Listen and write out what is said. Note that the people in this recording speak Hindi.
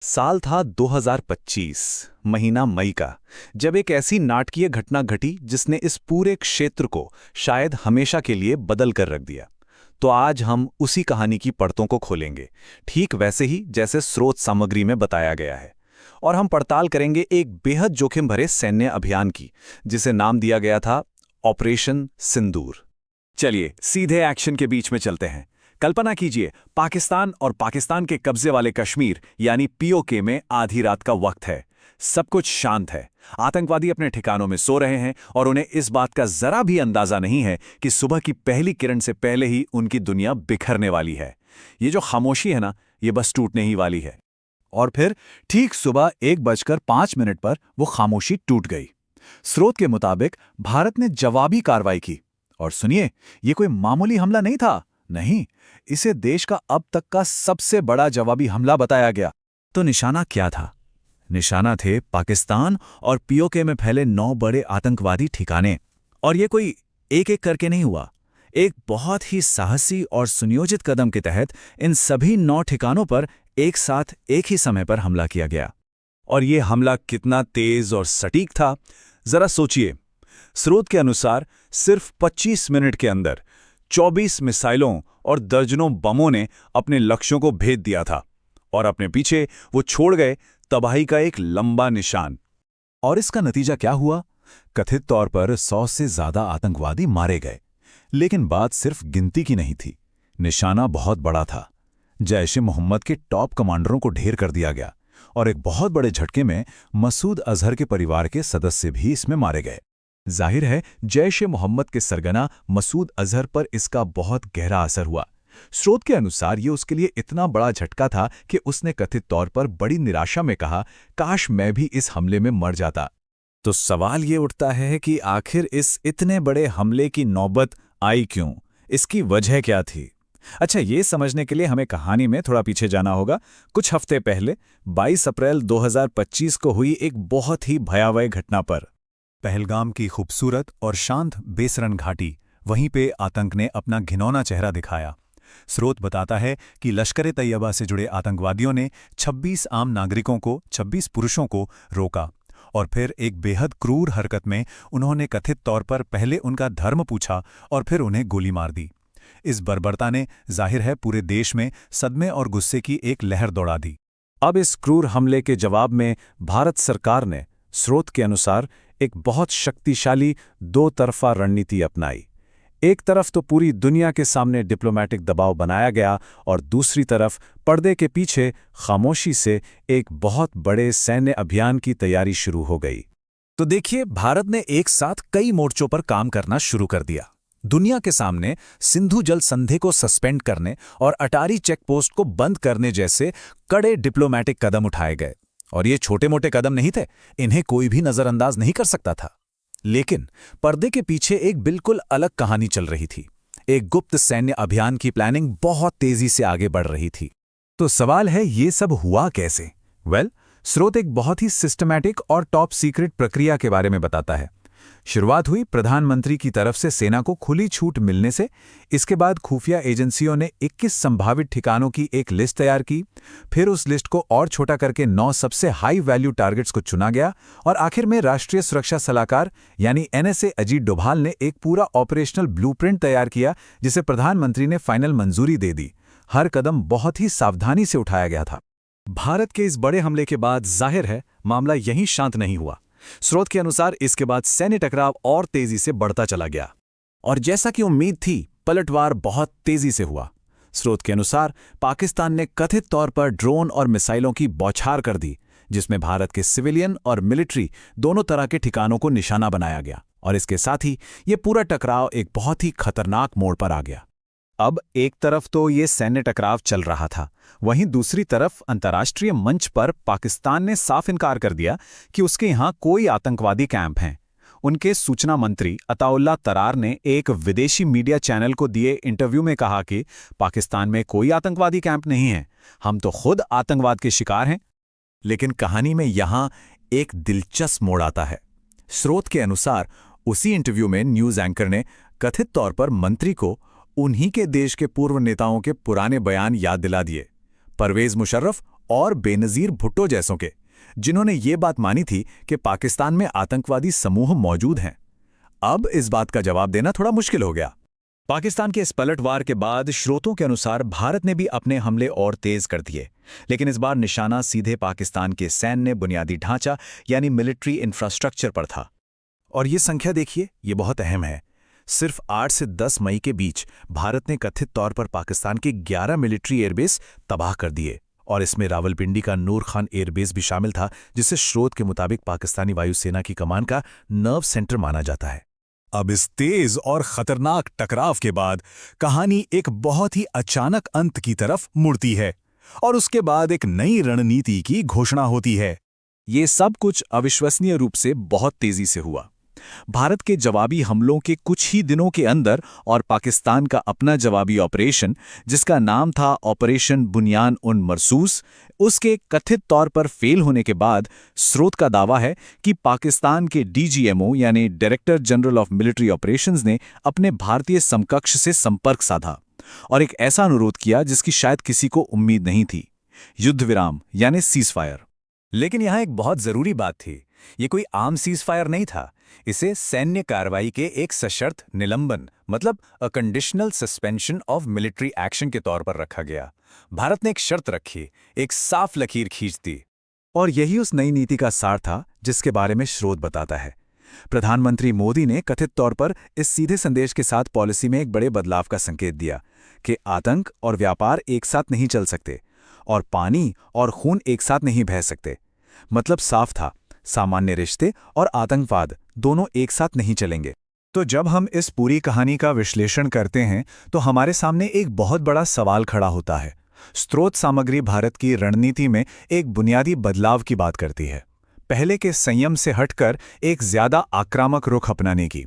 साल था 2025, महीना मई का, जब एक ऐसी नाटकीय घटना घटी जिसने इस पूरे क्षेत्र को शायद हमेशा के लिए बदल कर रख दिया। तो आज हम उसी कहानी की परतों को खोलेंगे, ठीक वैसे ही जैसे स्रोत सामग्री में बताया गया है। और हम पड़ताल करेंगे एक बेहद जोखिम भरे सैन्य अभियान की, जिसे नाम दिया गया था ऑपरेशन सिंदूर। चलिए सीधे एक्शन के बीच में चलते हैं। कल्पना कीजिए, पाकिस्तान और पाकिस्तान के कब्जे वाले कश्मीर यानी पीओके में आधी रात का वक्त है। सब कुछ शांत है। आतंकवादी अपने ठिकानों में सो रहे हैं और उन्हें इस बात का जरा भी अंदाजा नहीं है कि सुबह की पहली किरण से पहले ही उनकी दुनिया बिखरने वाली है। ये जो खामोशी है ना, ये बस टूटने ही वाली है। और फिर ठीक सुबह 1:05 पर वो खामोशी टूट गई। स्रोत के मुताबिक भारत ने जवाबी कार्रवाई की। और सुनिए, ये कोई मामूली हमला नहीं था। नहीं, इसे देश का अब तक का सबसे बड़ा जवाबी हमला बताया गया। तो निशाना क्या था? निशाना थे पाकिस्तान और पीओके में फैले 9 बड़े आतंकवादी ठिकाने। और ये कोई एक एक करके नहीं हुआ। एक बहुत ही साहसी और सुनियोजित कदम के तहत इन सभी 9 ठिकानों पर एक साथ एक ही समय पर हमला किया गया। और ये हमला कितना तेज और सटीक था, जरा सोचिए। स्रोत के अनुसार सिर्फ 25 मिनट के अंदर 24 मिसाइलों और दर्जनों बमों ने अपने लक्ष्यों को भेद दिया था। और अपने पीछे वो छोड़ गए तबाही का एक लंबा निशान। और इसका नतीजा क्या हुआ? कथित तौर पर 100 से ज्यादा आतंकवादी मारे गए। लेकिन बात सिर्फ गिनती की नहीं थी, निशाना बहुत बड़ा था। जैश-ए-मोहम्मद के टॉप कमांडरों को ढेर कर दिया गया। और एक बहुत बड़े झटके में मसूद अजहर के परिवार के सदस्य भी इसमें मारे गए। जाहिर है, जैश-ए-मोहम्मद के सरगना मसूद अजहर पर इसका बहुत गहरा असर हुआ। स्रोत के अनुसार ये उसके लिए इतना बड़ा झटका था कि उसने कथित तौर पर बड़ी निराशा में कहा, काश मैं भी इस हमले में मर जाता। तो सवाल ये उठता है कि आखिर इस इतने बड़े हमले की नौबत आई क्यों? इसकी वजह क्या थी? अच्छा, ये समझने के लिए हमें कहानी में थोड़ा पीछे जाना होगा। कुछ हफ्ते पहले 22 अप्रैल 2025 को हुई एक बहुत ही भयावह घटना पर। पहलगाम की खूबसूरत और शांत बेसरन घाटी, वहीं पे आतंक ने अपना घिनौना चेहरा दिखाया। स्रोत बताता है कि लश्कर-ए-तैयबा से जुड़े आतंकवादियों ने 26 आम नागरिकों को, 26 पुरुषों को रोका। और फिर एक बेहद क्रूर हरकत में उन्होंने कथित तौर पर पहले उनका धर्म पूछा और फिर उन्हें गोली मार दी। इस बर्बरता ने जाहिर है पूरे देश में सदमे और गुस्से की एक लहर दौड़ा दी। अब इस क्रूर हमले के जवाब में भारत सरकार ने, स्रोत के अनुसार, एक बहुत शक्तिशाली दो तरफा रणनीति अपनाई। एक तरफ तो पूरी दुनिया के सामने डिप्लोमैटिक दबाव बनाया गया और दूसरी तरफ पर्दे के पीछे खामोशी से एक बहुत बड़े सैन्य अभियान की तैयारी शुरू हो गई। तो देखिए, भारत ने एक साथ कई मोर्चों पर काम करना शुरू कर दिया। दुनिया के सामने सिंधु जल संधि को सस्पेंड करने और अटारी चेकपोस्ट को बंद करने जैसे कड़े डिप्लोमैटिक कदम उठाए गए। और ये छोटे मोटे कदम नहीं थे, इन्हें कोई भी नजरअंदाज नहीं कर सकता था। लेकिन पर्दे के पीछे एक बिल्कुल अलग कहानी चल रही थी। एक गुप्त सैन्य अभियान की प्लानिंग बहुत तेजी से आगे बढ़ रही थी। तो सवाल है, ये सब हुआ कैसे? स्रोत एक बहुत ही सिस्टमैटिक और टॉप सीक्रेट प्रक्रिया के बारे में बताता है। शुरुआत हुई प्रधानमंत्री की तरफ से सेना को खुली छूट मिलने से। इसके बाद खुफिया एजेंसियों ने 21 संभावित ठिकानों की एक लिस्ट तैयार की। फिर उस लिस्ट को और छोटा करके 9 सबसे हाई वैल्यू टारगेट्स को चुना गया। और आखिर में राष्ट्रीय सुरक्षा सलाहकार यानी NSA अजीत डोभाल ने एक पूरा ऑपरेशनल ब्लूप्रिंट तैयार किया, जिसे प्रधानमंत्री ने फाइनल मंजूरी दे दी। हर कदम बहुत ही सावधानी से उठाया गया था। भारत के इस बड़े हमले के बाद जाहिर है मामला यहीं शांत नहीं हुआ। स्रोत के अनुसार इसके बाद सैन्य टकराव और तेजी से बढ़ता चला गया। और जैसा कि उम्मीद थी, पलटवार बहुत तेजी से हुआ। स्रोत के अनुसार पाकिस्तान ने कथित तौर पर ड्रोन और मिसाइलों की बौछार कर दी, जिसमें भारत के सिविलियन और मिलिट्री दोनों तरह के ठिकानों को निशाना बनाया गया। और इसके साथ ही ये पूरा टकराव एक बहुत ही खतरनाक मोड़ पर आ गया। अब एक तरफ तो ये सैन्य टकराव चल रहा था, वहीं दूसरी तरफ अंतर्राष्ट्रीय मंच पर पाकिस्तान ने साफ इनकार कर दिया कि उसके यहाँ कोई आतंकवादी कैंप हैं। उनके सूचना मंत्री अताउल्लाह तरार ने एक विदेशी मीडिया चैनल को दिए इंटरव्यू में कहा कि पाकिस्तान में कोई आतंकवादी कैंप नहीं है, हम तो खुद आतंकवाद के शिकार हैं। लेकिन कहानी में यहाँ एक दिलचस्प मोड़ आता है। स्रोत के अनुसार उसी इंटरव्यू में न्यूज़ एंकर ने कथित तौर पर मंत्री को उन्हीं के देश के पूर्व नेताओं के पुराने बयान याद दिला दिए। परवेज मुशर्रफ और बेनज़ीर भुट्टो जैसों के, जिन्होंने ये बात मानी थी कि पाकिस्तान में आतंकवादी समूह मौजूद हैं। अब इस बात का जवाब देना थोड़ा मुश्किल हो गया। पाकिस्तान के इस पलटवार के बाद स्रोतों के अनुसार भारत ने भी अपने हमले और तेज कर दिए, लेकिन इस बार निशाना सीधे पाकिस्तान के सैन्य बुनियादी ढांचा यानी मिलिट्री इंफ्रास्ट्रक्चर पर था। और ये संख्या देखिए, ये बहुत अहम है। सिर्फ 8 से 10 मई के बीच भारत ने कथित तौर पर पाकिस्तान के 11 मिलिट्री एयरबेस तबाह कर दिए, और इसमें रावलपिंडी का नूर खान एयरबेस भी शामिल था, जिसे स्रोत के मुताबिक पाकिस्तानी वायुसेना की कमान का नर्व सेंटर माना जाता है। अब इस तेज और खतरनाक टकराव के बाद कहानी एक बहुत ही अचानक अंत की तरफ मुड़ती है, और उसके बाद एक नई रणनीति की घोषणा होती है। ये सब कुछ अविश्वसनीय रूप से बहुत तेजी से हुआ। भारत के जवाबी हमलों के कुछ ही दिनों के अंदर और पाकिस्तान का अपना जवाबी ऑपरेशन, जिसका नाम था ऑपरेशन बुनियान उन मरसूस, उसके कथित तौर पर फेल होने के बाद स्रोत का दावा है कि पाकिस्तान के डीजीएमओ यानी director general of military operations ने अपने भारतीय समकक्ष से संपर्क साधा और एक ऐसा अनुरोध किया जिसकी शायद किसी को उम्मीद नहीं थी, युद्ध विराम यानी सीज़फायर। लेकिन यहाँ एक बहुत जरूरी बात थी, ये कोई आम सीज़फायर नहीं था। इसे सैन्य कार्रवाई के एक सशर्त निलंबन मतलब a conditional suspension of military action के तौर पर रखा गया। भारत ने एक शर्त रखी, एक साफ लकीर खींच दी। और यही उस नई नीति का सार था जिसके बारे में स्रोत बताता है। प्रधानमंत्री मोदी ने कथित तौर पर इस सीधे संदेश के साथ पॉलिसी में एक बड़े बदलाव का संकेत दिया कि आतंक और व्यापार एक साथ नहीं चल सकते और पानी और खून एक साथ नहीं बह सकते। मतलब साफ था, सामान्य रिश्ते और आतंकवाद दोनों एक साथ नहीं चलेंगे। तो जब हम इस पूरी कहानी का विश्लेषण करते हैं तो हमारे सामने एक बहुत बड़ा सवाल खड़ा होता है। स्रोत सामग्री भारत की रणनीति में एक बुनियादी बदलाव की बात करती है, पहले के संयम से हटकर एक ज्यादा आक्रामक रुख अपनाने की।